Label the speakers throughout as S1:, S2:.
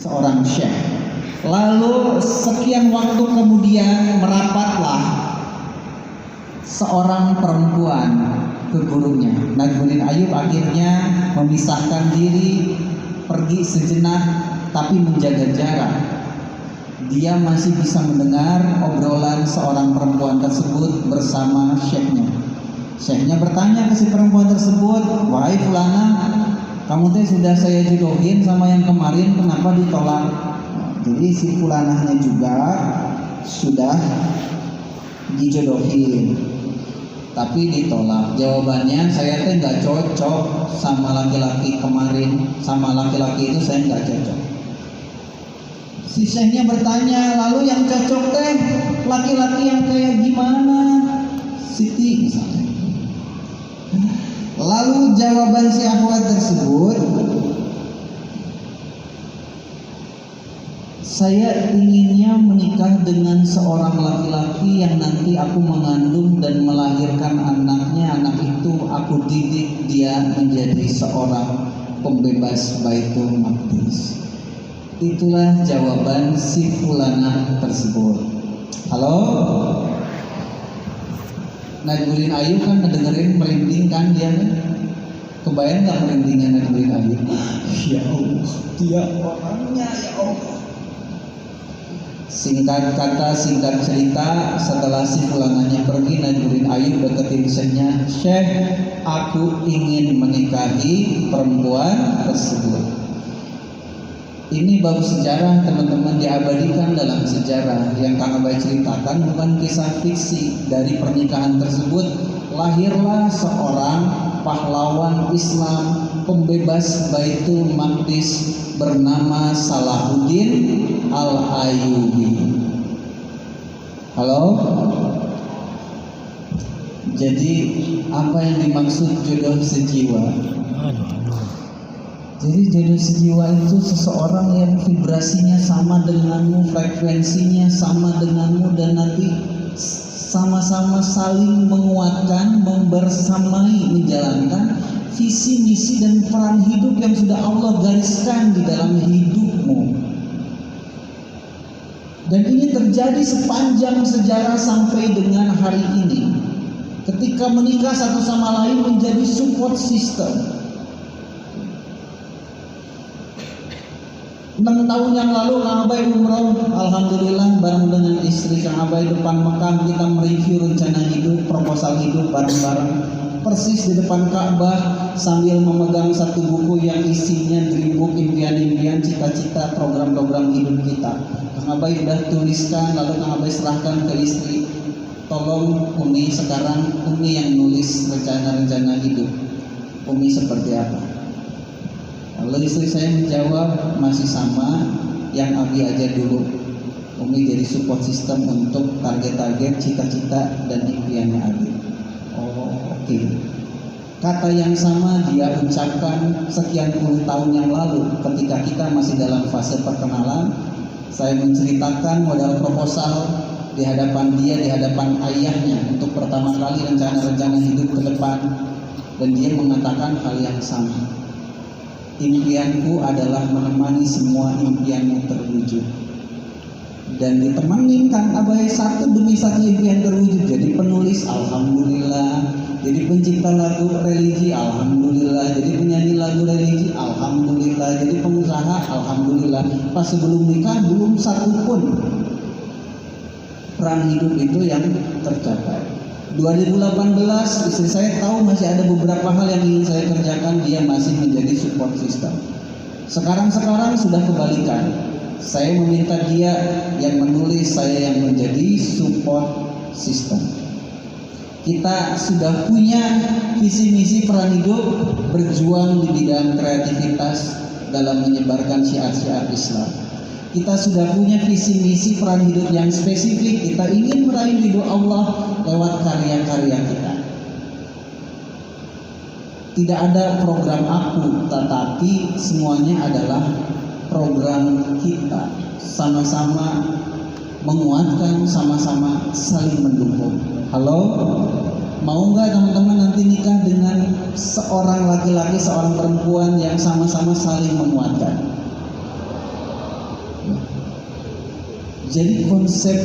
S1: seorang syekh. Lalu sekian waktu kemudian merapatlah seorang perempuan ke gurunya. Najmuddin Ayyub akhirnya memisahkan diri, pergi sejenak tapi menjaga jarak. Dia masih bisa mendengar obrolan seorang perempuan tersebut bersama syekhnya. Syekhnya bertanya ke si perempuan tersebut, "Wahai fulana, kamu teh sudah saya jodohin sama yang kemarin, kenapa ditolak?" Jadi si fulanahnya juga sudah dijodohin, tapi ditolak. Jawabannya, saya teh nggak cocok sama laki-laki kemarin, sama laki-laki itu saya nggak cocok. Si syekhnya bertanya, lalu yang cocok teh laki-laki yang kayak gimana? Siti misalnya. Lalu jawaban si akhwat tersebut, saya inginnya menikah dengan seorang laki-laki yang nanti aku mengandung dan melahirkan anaknya. Anak itu aku didik dia menjadi seorang pembebas Baitul Maqdis. Itulah jawaban si fulanah tersebut. Halo? Najmuddin Ayyub kan ngedengerin merinding kan dia kan? Kebayang gak merindingnya Najmuddin Ayyub? Ya Allah, dia orangnya ya Allah. Singkat kata, singkat cerita, setelah si fulanahnya pergi, Najmuddin Ayyub deketin syekhnya, "Syekh, aku ingin menikahi perempuan tersebut." Ini bab sejarah teman-teman, diabadikan dalam sejarah. Yang Kang Abay ceritakan bukan kisah fiksi. Dari pernikahan tersebut lahirlah seorang pahlawan Islam, pembebas Baitul Maqdis bernama Salahuddin Al-Ayyubi. Halo? Jadi apa yang dimaksud jodoh sejiwa? Jadi jodoh sejiwa itu seseorang yang vibrasinya sama denganmu, frekuensinya sama denganmu, dan nanti sama-sama saling menguatkan, membersamai menjalankan visi, misi, dan peran hidup yang sudah Allah gariskan di dalam hidupmu. Dan ini terjadi sepanjang sejarah sampai dengan hari ini. Ketika menikah satu sama lain menjadi support system. 6 tahun yang lalu Kang Abay umroh, alhamdulillah bareng dengan istri Kang Abay depan Mekah, kita mereview rencana hidup, proposal hidup bareng-bareng. Persis di depan Ka'bah sambil memegang satu buku yang isinya dream book, impian-impian, cita-cita, program-program hidup kita. Kang Abay udah tuliskan, lalu Kang Abay serahkan ke istri. Tolong Umi, sekarang Umi yang nulis rencana-rencana hidup Umi seperti apa. Lalu istri saya menjawab, masih sama yang Abi aja dulu. Umi jadi support system untuk target-target, cita-cita, dan impiannya Abi. Oh, oke. Kata yang sama dia ucapkan sekian puluh tahun yang lalu ketika kita masih dalam fase perkenalan. Saya menceritakan modal proposal di hadapan dia, di hadapan ayahnya untuk pertama kali rencana-rencana hidup ke depan, dan dia mengatakan hal yang sama. Impianku adalah menemani semua impianmu terwujud. Dan ditemani Kang Abay satu demi satu impian terwujud. Jadi penulis, alhamdulillah. Jadi pencipta lagu religi, alhamdulillah. Jadi penyanyi lagu religi, alhamdulillah. Jadi pengusaha, alhamdulillah. Pas sebelum nikah belum satu pun peran hidup itu yang tercapai. 2018 istri saya tahu masih ada beberapa hal yang ingin saya kerjakan, dia masih menjadi support system. Sekarang sudah kebalikan. Saya meminta dia yang menulis, saya yang menjadi support system. Kita sudah punya visi misi peran hidup, berjuang di bidang kreativitas dalam menyebarkan syiar-syiar Islam. Kita sudah punya visi misi peran hidup yang spesifik. Kita ingin meraih ridho Allah lewat karya-karya kita. Tidak ada program aku, tetapi semuanya adalah program kita. Sama-sama menguatkan, sama-sama saling mendukung. Halo? Mau nggak teman-teman nanti nikah dengan seorang laki-laki, seorang perempuan yang sama-sama saling menguatkan? Jadi konsep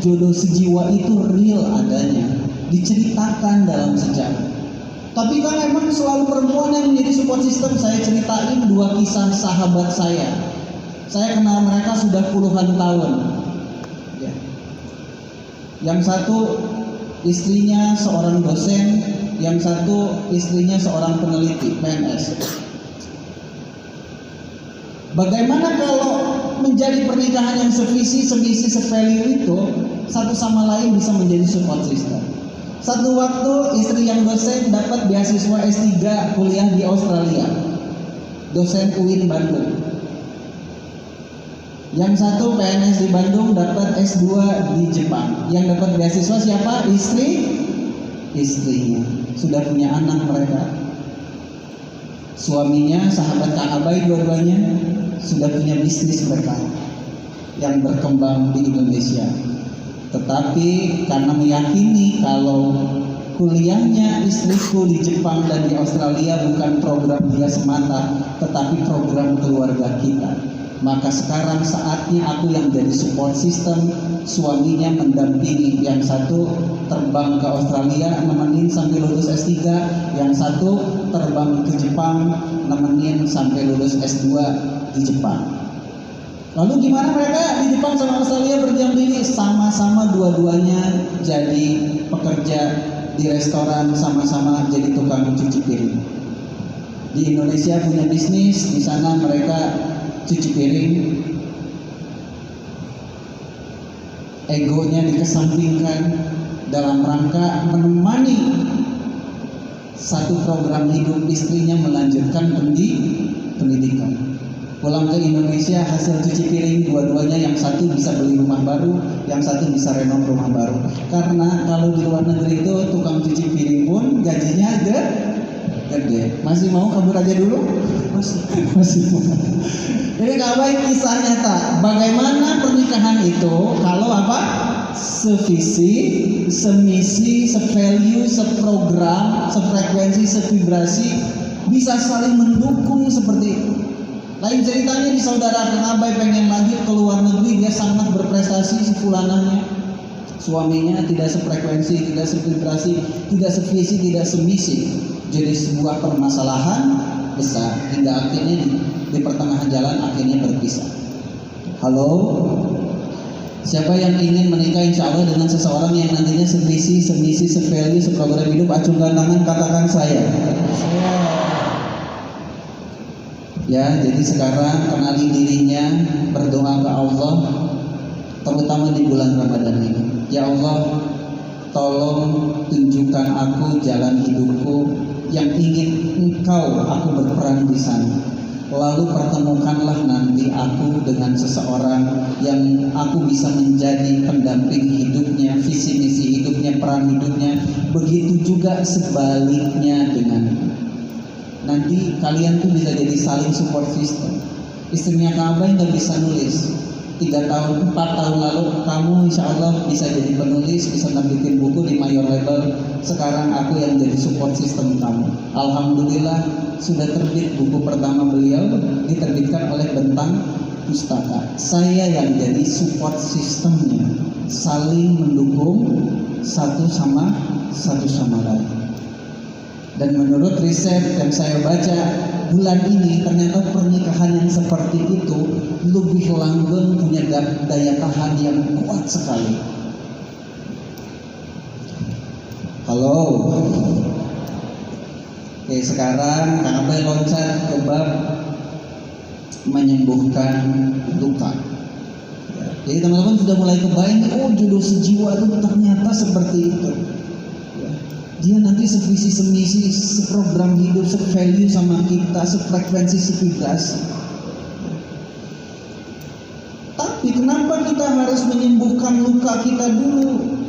S1: jodoh sejiwa itu real adanya, diceritakan dalam sejarah. Tapi kan memang selalu perempuan yang menjadi support system. Saya ceritain 2 kisah sahabat saya. Saya kenal mereka sudah puluhan tahun. Ya. Yang satu istrinya seorang dosen, yang satu istrinya seorang peneliti PNS. Bagaimana kalau menjadi pernikahan yang sevisi, semisi, sevalue itu satu sama lain bisa menjadi support system. Satu waktu istri yang dosen dapat beasiswa S3 kuliah di Australia, dosen UIN Bandung. Yang satu PNS di Bandung dapat S2 di Jepang. Yang dapat beasiswa siapa? Istrinya. Sudah punya anak mereka. Suaminya sahabat Kak Abai dua-duanya sudah punya bisnis mereka yang berkembang di Indonesia. Tetapi karena meyakini kalau kuliahnya istriku di Jepang dan di Australia bukan program dia semata, tetapi program keluarga kita, maka sekarang saatnya aku yang jadi support system. Suaminya mendampingi, yang satu terbang ke Australia nemenin sampai lulus S3, yang satu terbang ke Jepang nemenin sampai lulus S2 di Jepang. Lalu gimana mereka di Jepang sama Australia berdampingi? Sama-sama dua-duanya jadi pekerja di restoran, sama-sama jadi tukang cuci piring. Di Indonesia punya bisnis, di sana mereka cuci piring. Egonya dikesampingkan dalam rangka menemani satu program hidup istrinya melanjutkan pendidikan. Pulang ke Indonesia hasil cuci piring dua-duanya, yang satu bisa beli rumah baru, yang satu bisa renov rumah baru. Karena kalau di luar negeri itu tukang cuci piring pun gajinya gede. Masih mau kabur aja dulu? Masih mau. Ini kawan kisah nyata. Bagaimana pernikahan itu kalau apa? Sevisi, semisi, sevalue, seprogram, sefrekuensi, sevibrasi, bisa saling mendukung seperti itu. Lain ceritanya di saudara Kang Abai pengen lanjut ke luar negeri, dia sangat berprestasi sefulanannya. Suaminya tidak sefrekuensi, tidak sevibrasi, tidak sevisi, tidak semisi. Jadi sebuah permasalahan besar hingga akhirnya di pertengahan jalan akhirnya berpisah. Halo, siapa yang ingin menikah insya Allah dengan seseorang yang nantinya sevisi, semisi, sevalue, seprogram hidup? Acungkan tangan, katakan saya. Ya, jadi sekarang kenali dirinya, berdoa ke Allah, terutama di bulan Ramadan ini. Ya Allah, tolong tunjukkan aku jalan hidupku yang ingin Engkau aku berperan di sana. Lalu pertemukanlah nanti aku dengan seseorang yang aku bisa menjadi pendamping hidupnya, visi misi hidupnya, peran hidupnya. Begitu juga sebaliknya dengan nanti kalian tuh bisa jadi saling support system. Istrinya Kak Abai nggak bisa nulis, 3 tahun, 4 tahun lalu kamu insya Allah bisa jadi penulis, bisa nerbitin buku di mayor label. Sekarang aku yang jadi support system kamu. Alhamdulillah sudah terbit buku pertama beliau, diterbitkan oleh Bentang Pustaka. Saya yang jadi support systemnya, saling mendukung satu sama lain. Dan menurut riset yang saya baca bulan ini, ternyata pernikahan yang seperti itu lebih langgeng, punya daya tahan yang kuat sekali. Halo. Oke, sekarang Kang Abai loncat ke bab menyembuhkan luka. Jadi teman-teman sudah mulai kebayang, oh jodoh sejiwa itu ternyata seperti itu. Dia nanti sevisi, semisi, seprogram hidup, sevalue sama kita, sefrekuensi, sevibrasi. Tapi kenapa kita harus menyembuhkan luka kita dulu?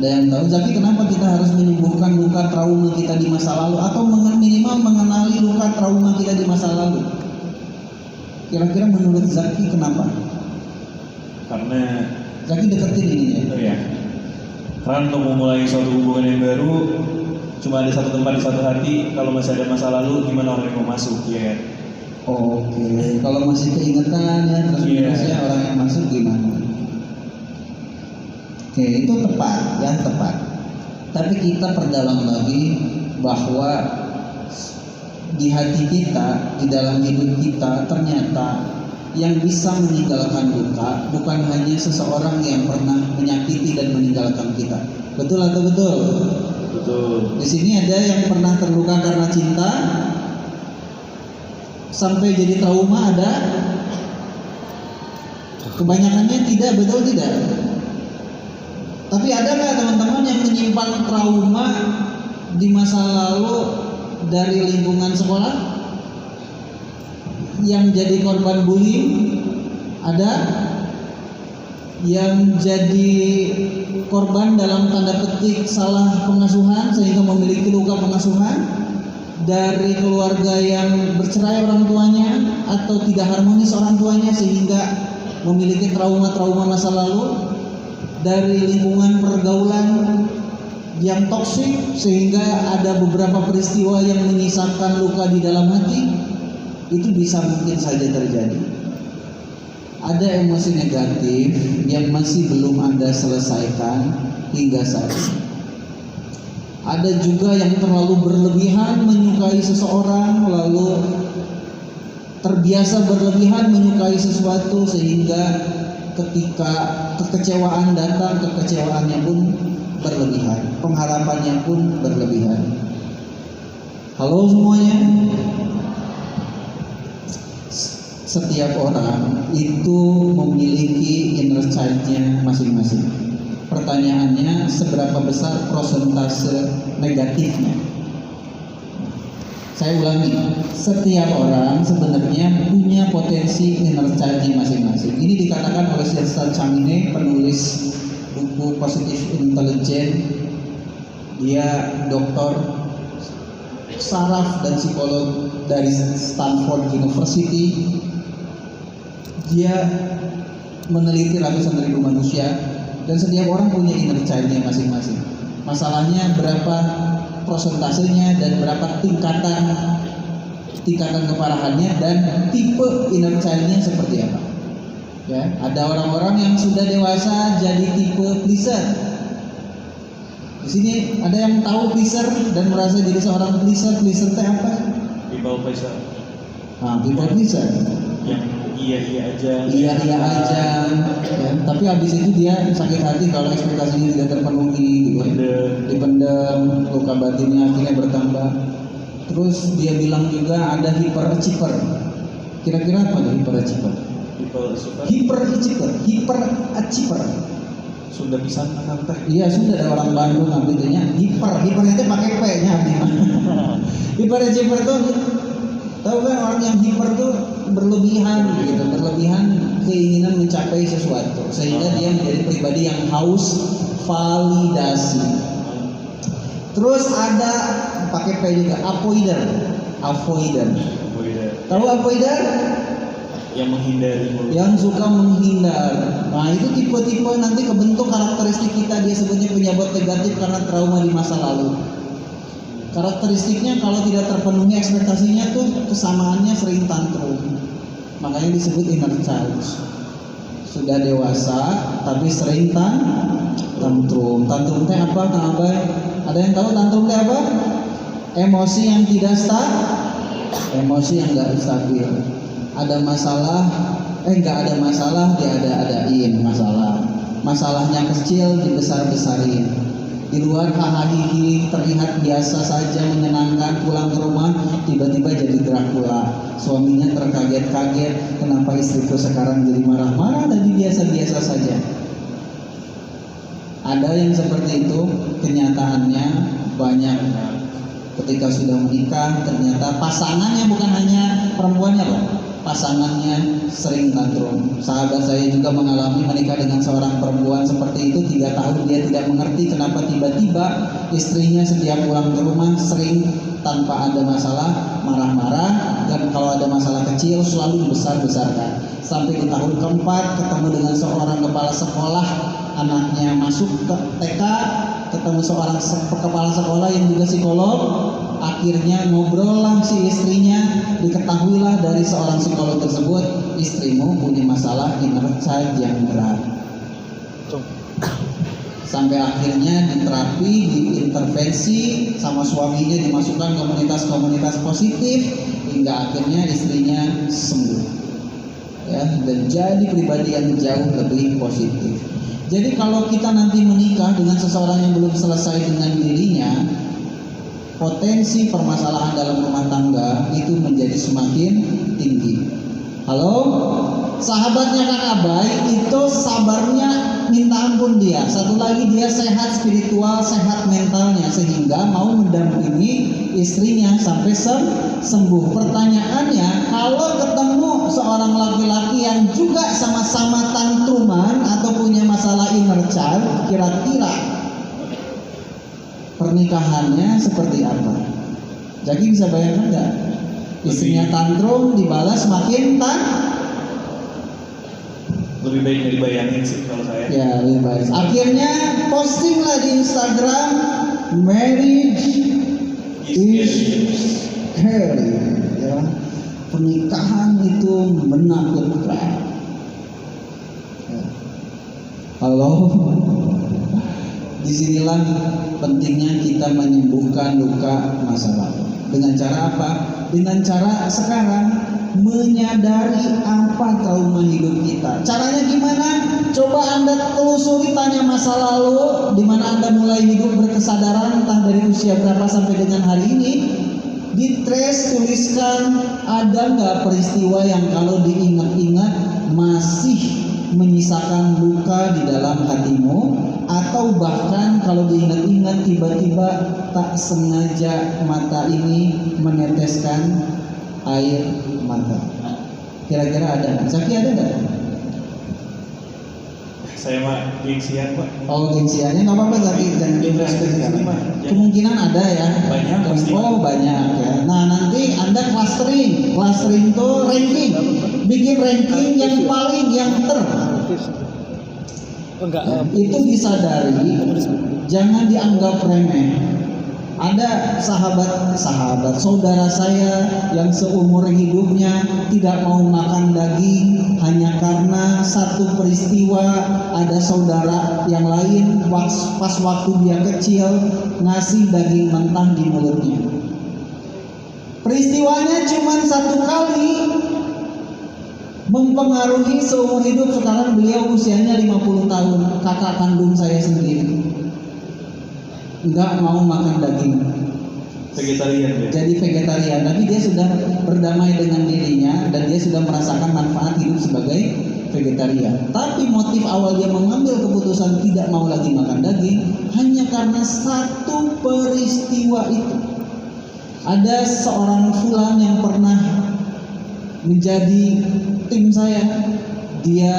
S1: Ada yang tahu? Zaki, kenapa kita harus menyembuhkan luka trauma kita di masa lalu, atau minimal mengenali luka trauma kita di masa lalu? Kira-kira menurut Zaki kenapa?
S2: Karena
S1: Zaki deketin ini ya.
S2: Oh ya. Karena untuk memulai suatu hubungan yang baru cuma ada satu tempat di satu hati. Kalau masih ada masa lalu, gimana orang yang mau masuk ya?
S1: Oke, kalau masih keingetan ya terus menerusnya orang yang masuk gimana? Oke, itu tepat ya, tepat. Tapi kita perdalam lagi bahwa di hati kita, di dalam hidup kita ternyata yang bisa meninggalkan luka bukan hanya seseorang yang pernah menyakiti dan meninggalkan kita. Betul atau betul?
S2: Betul.
S1: Di sini ada yang pernah terluka karena cinta sampai jadi trauma, ada. Kebanyakannya tidak, betul tidak? Tapi ada nggak teman-teman yang menyimpan trauma di masa lalu dari lingkungan sekolah? Yang jadi korban bullying? Ada? Yang jadi korban dalam tanda petik salah pengasuhan sehingga memiliki luka pengasuhan? Dari keluarga yang bercerai orang tuanya atau tidak harmonis orang tuanya sehingga memiliki trauma-trauma masa lalu? Dari lingkungan pergaulan yang toksik sehingga ada beberapa peristiwa yang menyisakan luka di dalam hati? Itu bisa mungkin saja terjadi. Ada emosi negatif yang masih belum Anda selesaikan hingga saat ini. Ada juga yang terlalu berlebihan menyukai seseorang, lalu terbiasa berlebihan menyukai sesuatu sehingga ketika kekecewaan datang, kekecewaannya pun berlebihan, pengharapannya pun berlebihan. Halo semuanya. Setiap orang itu memiliki inner child-nya masing-masing. Pertanyaannya, seberapa besar persentase negatifnya? Saya ulangi, setiap orang sebenarnya punya potensi inner child-nya masing-masing. Ini dikatakan oleh Cesar Chamine, penulis buku Positive Intelligence. Dia doktor saraf dan psikolog dari Stanford University. Dia meneliti ratusan ribu manusia dan setiap orang punya inner child-nya masing-masing. Masalahnya berapa prosentasenya dan berapa tingkatan keparahannya dan tipe inner child-nya seperti apa. Ya, ada orang-orang yang sudah dewasa jadi tipe pleaser. Di sini ada yang tahu pleaser dan merasa jadi seorang pleaser. Pleaser itu apa?
S2: People pleaser.
S1: People pleaser.
S2: Yang iya aja.
S1: Iya aja. Ya. Tapi habis itu dia sakit hati kalau ekspektasinya tidak terpenuhi, gitu. Dipendam, luka batinnya akhirnya bertambah. Terus dia bilang juga ada hyperachiever. Kira-kira apa tuh hyperachiever? Hyperachiever.
S2: Sunda pisan kan teh.
S1: Iya, Sunda, ada orang Bandung artinya hiper itu pakai P-nya artinya. Hyperachiever tuh tahu kan, orang yang hiper tuh berlebihan gitu, berlebihan keinginan mencapai sesuatu sehingga dia menjadi pribadi yang haus validasi. Terus ada pakai P juga, avoider. Tahu avoider?
S2: Yang menghindari,
S1: yang suka menghindar. Nah, itu tipe-tipe nanti kebentuk karakteristik kita. Dia sebutnya penyebab negatif karena trauma di masa lalu. Karakteristiknya kalau tidak terpenuhi ekspektasinya tuh kesamaannya sering tantrum. Makanya disebut inner child. Sudah dewasa tapi sering tantrum. Tantrum teh apa, Kang Abay? Ada yang tahu tantrum teh apa? Emosi yang tidak emosi yang enggak stabil. Ada masalah, enggak ada masalah diada-adain masalah. Masalahnya kecil dibesar-besarin. Di luar hahaha terlihat biasa saja, menyenangkan, pulang ke rumah tiba-tiba jadi Dracula. Suaminya terkaget-kaget, kenapa istriku sekarang jadi marah-marah, tadi biasa-biasa saja. Ada yang seperti itu, kenyataannya banyak. Ketika sudah menikah, ternyata pasangannya, bukan hanya perempuannya loh, pasangannya sering tantrum. Sahabat saya juga mengalami menikah dengan seorang perempuan seperti itu. 3 tahun dia tidak mengerti kenapa tiba-tiba istrinya setiap pulang ke rumah sering tanpa ada masalah marah-marah, dan kalau ada masalah kecil selalu dibesar-besarkan. Sampai di tahun keempat ketemu dengan seorang kepala sekolah, anaknya masuk ke TK, ketemu seorang kepala sekolah yang juga psikolog. Akhirnya ngobrol lah si istrinya, diketahuilah dari seorang psikolog tersebut, istrimu punya masalah inner child yang berat. Sampai akhirnya diterapi, diintervensi sama suaminya, dimasukkan komunitas-komunitas positif hingga akhirnya istrinya sembuh, ya, dan jadi pribadi yang jauh lebih positif. Jadi kalau kita nanti menikah dengan seseorang yang belum selesai dengan dirinya, potensi permasalahan dalam rumah tangga itu menjadi semakin tinggi. Halo, sahabatnya Kang Abai itu sabarnya minta ampun dia. Satu lagi dia sehat spiritual, sehat mentalnya sehingga mau mendampingi istrinya sampai sembuh. Pertanyaannya, kalau ketemu seorang laki-laki yang juga sama-sama tantruman atau punya masalah inner child, kira-kira pernikahannya seperti apa? Jadi bisa bayangkan nggak? Istrinya tantrum dibalas makin
S2: lebih baik dari bayangin sih kalau saya.
S1: ya lebih baik. Akhirnya posting lah di Instagram, marriage is scary, ya. Pernikahan itu menakutkan. Ya. Halo. Disinilah pentingnya kita menyembuhkan luka masa lalu. Dengan cara apa? Dengan cara sekarang menyadari apa trauma hidup kita. Caranya gimana? Coba Anda telusuri, tanya masa lalu, di mana Anda mulai hidup berkesadaran, entah dari usia berapa sampai dengan hari ini. Ditrace, tuliskan, ada nggak peristiwa yang kalau diingat-ingat masih menyisakan luka di dalam hatimu, atau bahkan kalau diingat-ingat tiba-tiba tak sengaja mata ini meneteskan air mata. Kira-kira ada nggak? Zaki ada nggak?
S2: Saya mah gengsian Pak.
S1: Oh, gengsiannya nggak apa-apa Zaki, jangan spesial. Kemungkinan ada ya.
S2: Banyak pasti.
S1: Oh banyak ya. Nah nanti Anda clustering tuh ranking, bikin ranking yang paling itu disadari, jangan dianggap remeh. Ada sahabat saudara saya yang seumur hidupnya tidak mau makan daging hanya karena satu peristiwa. Ada saudara yang lain pas waktu dia kecil ngasih daging mentah di mulutnya. Peristiwanya cuma satu kali, mempengaruhi seumur hidup. Sekarang beliau usianya 50 tahun, kakak kandung saya sendiri, nggak mau makan daging,
S2: Vegetarian ya.
S1: jadi vegetarian. Tapi dia sudah berdamai dengan dirinya dan dia sudah merasakan manfaat hidup sebagai vegetarian. Tapi motif awal dia mengambil keputusan tidak mau lagi makan daging hanya karena satu peristiwa itu. Ada seorang fulan yang pernah menjadi tim saya. Dia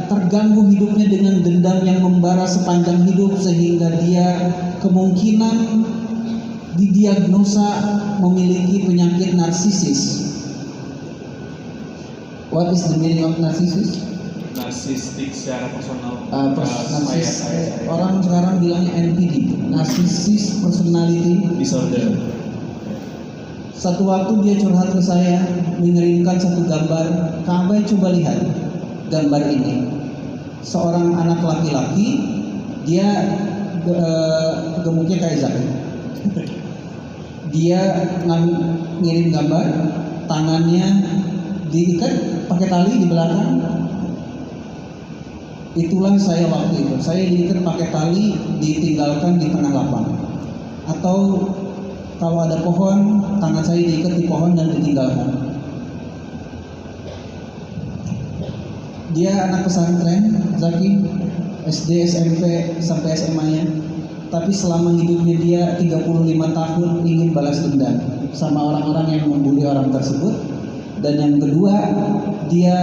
S1: terganggu hidupnya dengan dendam yang membara sepanjang hidup sehingga dia kemungkinan didiagnosa memiliki penyakit narsisis. What is the meaning of narsisis?
S2: Narsistik secara personal.
S1: Narsis.
S2: Saya.
S1: Orang sekarang bilangnya NPD, narcissist personality
S2: Disorder.
S1: Satu waktu dia curhat ke saya, mengirimkan satu gambar. Kang Abai coba lihat gambar ini. Seorang anak laki-laki, dia gemuknya kayak Zaki. Dia ngirim gambar, tangannya diikat pakai tali di belakang. Itulah saya waktu itu. Saya diikat pakai tali, ditinggalkan di tengah lapang. Atau kalau ada pohon, tangan saya diikat di pohon dan ditinggalkan. Dia anak pesantren, Zaki, SD, SMP, sampai SMA-nya. Tapi selama hidupnya dia 35 tahun ingin balas dendam sama orang-orang yang membuli orang tersebut. Dan yang kedua, dia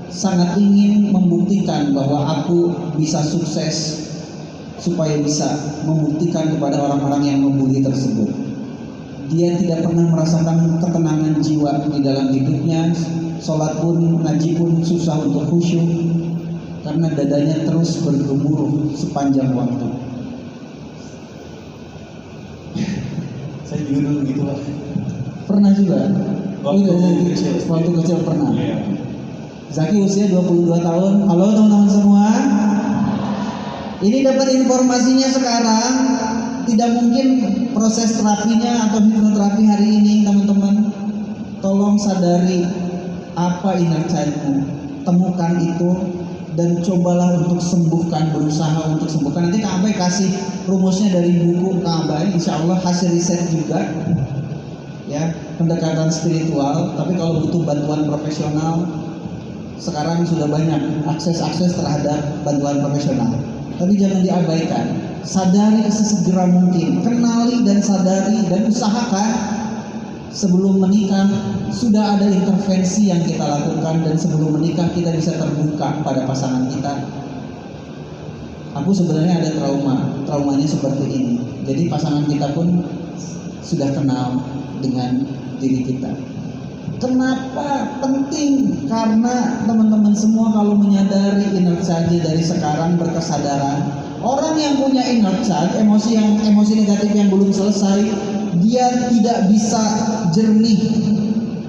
S1: sangat ingin membuktikan bahwa aku bisa sukses, supaya bisa membuktikan kepada orang-orang yang membuli tersebut. Dia tidak pernah merasakan ketenangan jiwa di dalam hidupnya. Sholat pun, ngaji pun susah untuk khusyuk karena dadanya terus bergemuruh sepanjang waktu.
S2: Saya jujur gitu lah.
S1: Pernah juga?
S2: Waktu
S1: kecil pernah.
S2: Iya.
S1: Zaki usia 22 tahun. Halo teman-teman semua. Ini dapat informasinya sekarang. Tidak mungkin proses terapinya atau hipnoterapi hari ini, teman-teman. Tolong sadari apa inner child-mu. Temukan itu dan cobalah untuk sembuhkan, berusaha untuk sembuhkan. Nanti Kak Abai kasih rumusnya dari buku Kak Abai, insya Allah hasil riset juga, ya, pendekatan spiritual. Tapi kalau butuh bantuan profesional, sekarang sudah banyak akses terhadap bantuan profesional. Tapi jangan diabaikan, sadari sesegera mungkin, kenali dan sadari dan usahakan sebelum menikah sudah ada intervensi yang kita lakukan, dan sebelum menikah kita bisa terbuka pada pasangan kita. Aku sebenarnya ada traumanya seperti ini. Jadi pasangan kita pun sudah kenal dengan diri kita. Kenapa penting? Karena teman-teman semua kalau menyadari inner child dari sekarang, berkesadaran, orang yang punya inner child, emosi negatif yang belum selesai, dia tidak bisa jernih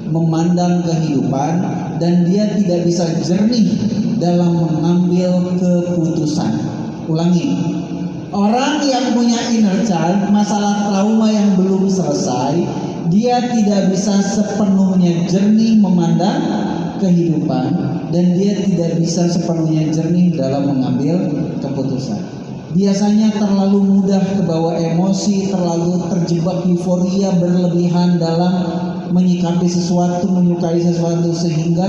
S1: memandang kehidupan, dan dia tidak bisa jernih dalam mengambil keputusan. Ulangi, orang yang punya inner child, masalah trauma yang belum selesai, dia tidak bisa sepenuhnya jernih memandang kehidupan, dan dia tidak bisa sepenuhnya jernih dalam mengambil keputusan. Biasanya terlalu mudah kebawa emosi, terlalu terjebak euforia berlebihan dalam menyikapi sesuatu, menyukai sesuatu, sehingga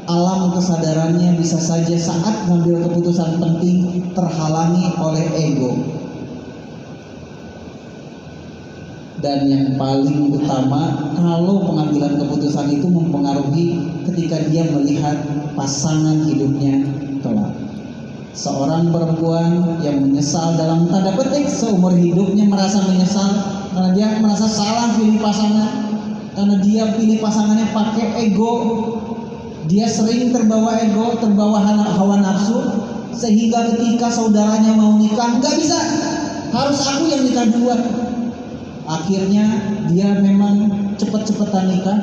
S1: alam kesadarannya bisa saja saat mengambil keputusan penting terhalangi oleh ego. Dan yang paling utama, kalau pengambilan keputusan itu mempengaruhi ketika dia melihat pasangan hidupnya kelak. Seorang perempuan yang menyesal dalam tanda petik seumur hidupnya, merasa menyesal karena dia merasa salah pilih pasangan, karena dia pilih pasangannya pakai ego. Dia sering terbawa ego, terbawa hawa nafsu, sehingga ketika saudaranya mau nikah, nggak bisa, harus aku yang nikah duluan. Akhirnya dia memang cepet-cepetan nikah.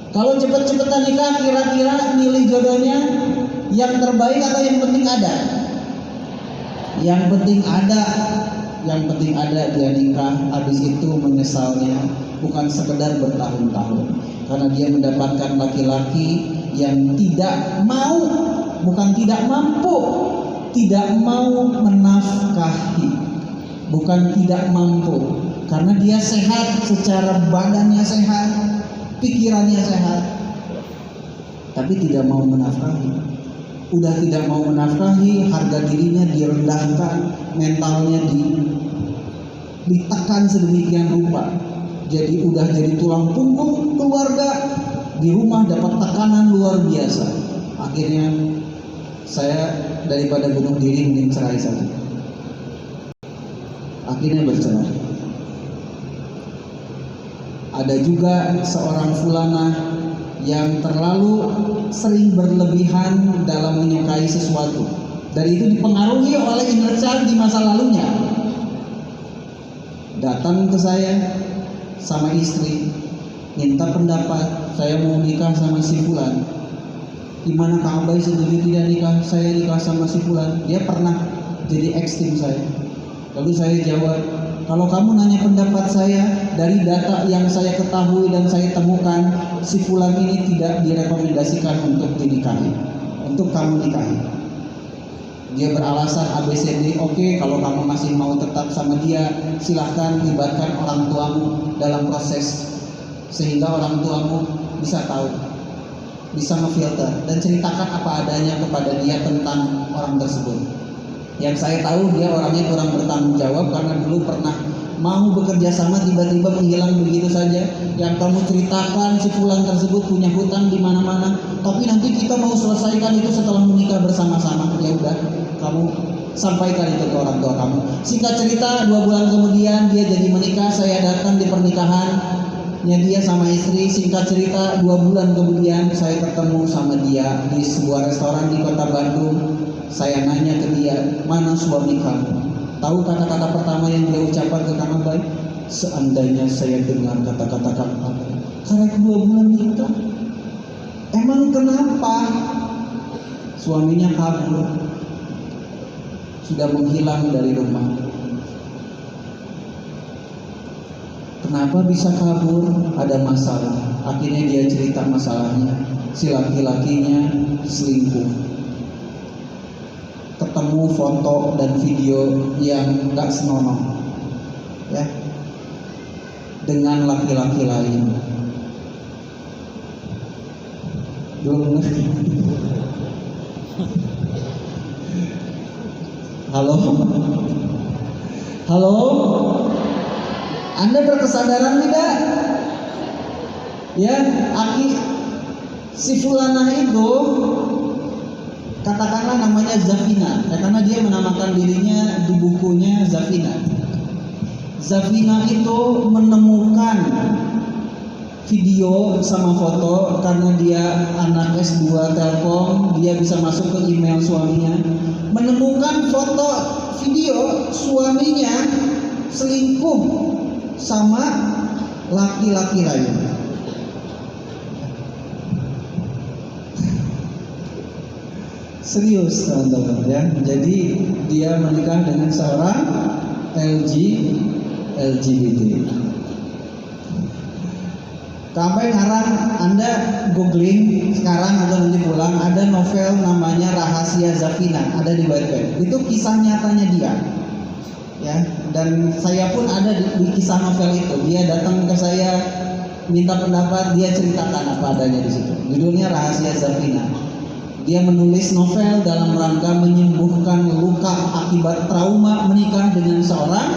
S1: Kalau cepet-cepetan nikah, kira-kira milih jodohnya yang terbaik atau yang penting ada? Yang penting ada dia nikah. Habis itu menyesalnya bukan sekedar bertahun-tahun, karena dia mendapatkan laki-laki yang tidak mau, bukan tidak mampu, tidak mau menafkahi, bukan tidak mampu, karena dia sehat, secara badannya sehat, pikirannya sehat, tapi tidak mau menafkahi. Udah tidak mau menafkahi, harga dirinya direndahkan, mentalnya ditekan sedemikian rupa. Jadi udah jadi tulang punggung keluarga, di rumah dapat tekanan luar biasa. Akhirnya saya daripada bunuh diri mending cerai saja. Akhirnya bercerai. Ada juga seorang fulanah yang terlalu sering berlebihan dalam menyukai sesuatu, dan itu dipengaruhi oleh inner child di masa lalunya. Datang ke saya sama istri, minta pendapat, saya mau nikah sama si fulan. Gimana Kak Abai, setuju tidak nikah? Saya nikah sama si fulan. Dia pernah jadi ex-tim saya. Lalu saya jawab, kalau kamu nanya pendapat saya, dari data yang saya ketahui dan saya temukan, si fulan ini tidak direkomendasikan untuk dinikahi, untuk kamu nikahi. Dia beralasan ABCD. Oke, kalau kamu masih mau tetap sama dia, silahkan libatkan orang tuamu dalam proses, sehingga orang tuamu bisa tahu, bisa ngefilter dan ceritakan apa adanya kepada dia tentang orang tersebut. Yang saya tahu dia orangnya kurang bertanggung jawab, karena dulu pernah mau bekerja sama tiba-tiba menghilang begitu saja. Yang kamu ceritakan si fulan tersebut punya hutang di mana-mana, tapi nanti kita mau selesaikan itu setelah menikah bersama-sama. Ya udah, kamu sampaikan itu ke orang tua kamu. Singkat cerita, 2 bulan kemudian dia jadi menikah. Saya datang di pernikahannya dia sama istri. Singkat cerita, 2 bulan kemudian saya ketemu sama dia di sebuah restoran di kota Bandung. Saya nanya ke dia, mana suami kamu? Tahu kata-kata pertama yang dia ucapkan ke Kang Abai? seandainya saya dengar kata-kata Kang Abah, karek 2 bulan nikah. Emang kenapa? Suaminya kabur, sudah menghilang dari rumah. Kenapa bisa kabur? Ada masalah. Akhirnya dia cerita masalahnya. Si laki-lakinya selingkuh. Ketemu foto dan video yang gak senonoh, ya, dengan laki-laki lain. Belum ngerti. Halo? Halo? Anda berkesadaran tidak? Ya, si fulanah itu katakanlah namanya Zafina, ya, karena dia menamakan dirinya di bukunya Zafina. Zafina itu menemukan video sama foto karena dia anak S2 Telkom, dia bisa masuk ke email suaminya. Menemukan foto video suaminya selingkuh sama laki-laki lain. Serius teman-teman ya. Jadi dia menikah dengan seorang LGBT. Sampai ngarang, Anda googling sekarang atau nanti pulang, ada novel namanya Rahasia Zafina, ada di Wattpad. Itu kisah nyatanya dia. Ya, dan saya pun ada di kisah novel itu. Dia datang ke saya minta pendapat, dia ceritakan apa adanya di situ. Judulnya Rahasia Zafina. Dia menulis novel dalam rangka menyembuhkan luka akibat trauma menikah dengan seorang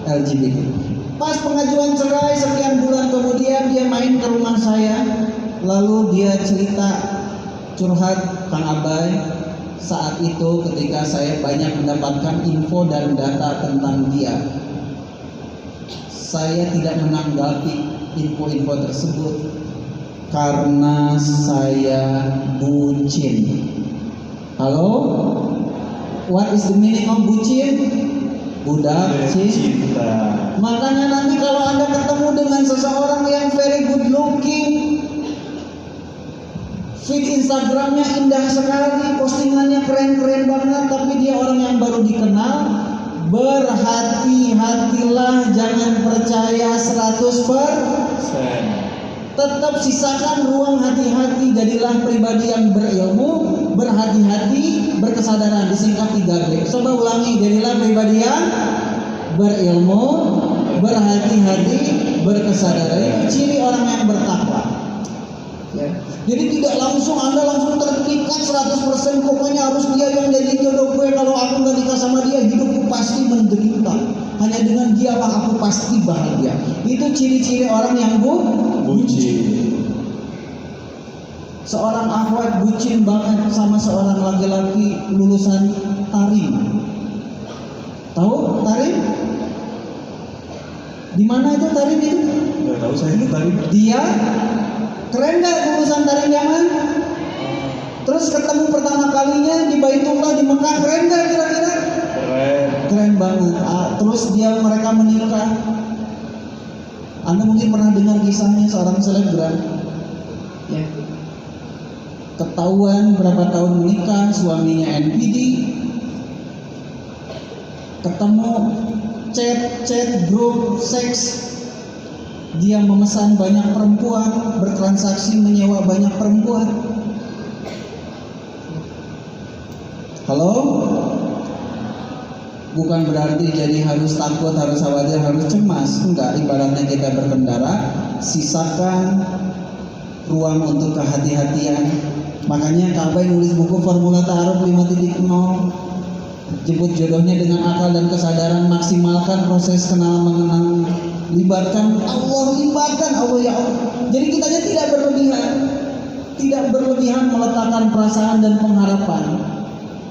S1: LGBT. Pas pengajuan cerai sekian bulan kemudian dia main ke rumah saya, lalu dia cerita curhat Kang Abai. Saat itu ketika saya banyak mendapatkan info dan data tentang dia, saya tidak menanggapi info-info tersebut karena saya bucin. Halo? What is the meaning of bucin? Budak cinta. Makanya nanti kalau Anda ketemu dengan seseorang yang very good looking, feed Instagramnya indah sekali, postingannya keren-keren banget, tapi dia orang yang baru dikenal, berhati-hatilah, jangan percaya 100%. Tetap sisakan ruang hati-hati, jadilah pribadi yang berilmu, berhati-hati, berkesadaran, disingkat 3B. Coba ulangi, jadilah pribadi yang berilmu, berhati-hati, berkesadaran. Itu ciri orang yang bertakwa. Ya. Jadi tidak langsung Anda langsung terpikat 100%, pokoknya harus dia yang jadi jodoh gue, kalau aku gak nikah sama dia hidupku pasti menderita, hanya dengan dia aku pasti bahagia. Itu ciri-ciri orang yang bucin. Seorang akhwat bucin banget sama seorang laki-laki lulusan Tarim. Tahu Tarim? Di mana itu Tarim itu?
S2: Nggak tahu saya itu Tarim.
S1: Dia keren gak lulusan Tarim Yaman? Terus ketemu pertama kalinya di Baitullah di Mekah, keren gak kira-kira? Keren banget. Terus mereka menikah. Anda mungkin pernah dengar kisahnya seorang selebgram. Ya. Ketahuan berapa tahun menikah, suaminya NPD. Ketemu chat grup seks. Dia memesan banyak perempuan, bertransaksi menyewa banyak perempuan. Halo? Bukan berarti jadi harus takut, harus khawatir, harus cemas. Enggak, ibaratnya kita berkendara, sisakan ruang untuk kehati-hatian. Makanya Kak Abai nulis buku Formula Ta'aruf 5.0, jemput jodohnya dengan akal dan kesadaran, maksimalkan proses kenal mengenal, libatkan Allah ya Allah. Jadi kitanya tidak berlebihan meletakkan perasaan dan pengharapan.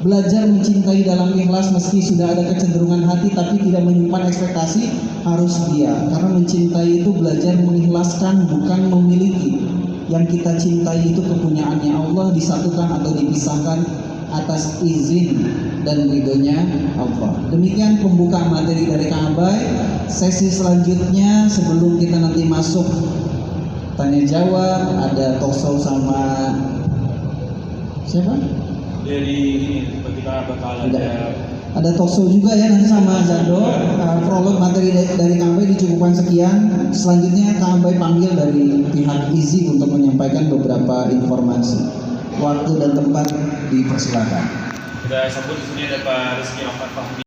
S1: Belajar mencintai dalam ikhlas meski sudah ada kecenderungan hati, tapi tidak menyimpan ekspektasi harus dia. Karena mencintai itu belajar mengikhlaskan, bukan memiliki. Yang kita cintai itu kepunyaannya Allah, disatukan atau dipisahkan atas izin dan ridhonya Allah. Demikian pembukaan materi dari Kang Abai. Sesi selanjutnya sebelum kita nanti masuk tanya jawab, ada talkshow sama siapa?
S2: Dari ini kita bakal
S1: Ada talkshow juga ya nanti sama Zando. Prolog materi dari Kang Abai dicukupkan sekian. Selanjutnya Kang Abai panggil dari pihak IZI untuk menyampaikan beberapa informasi. Waktu dan tempat dipersilakan.
S2: kita sambut di sini ada Pak Rizky Ahmad Fahmi.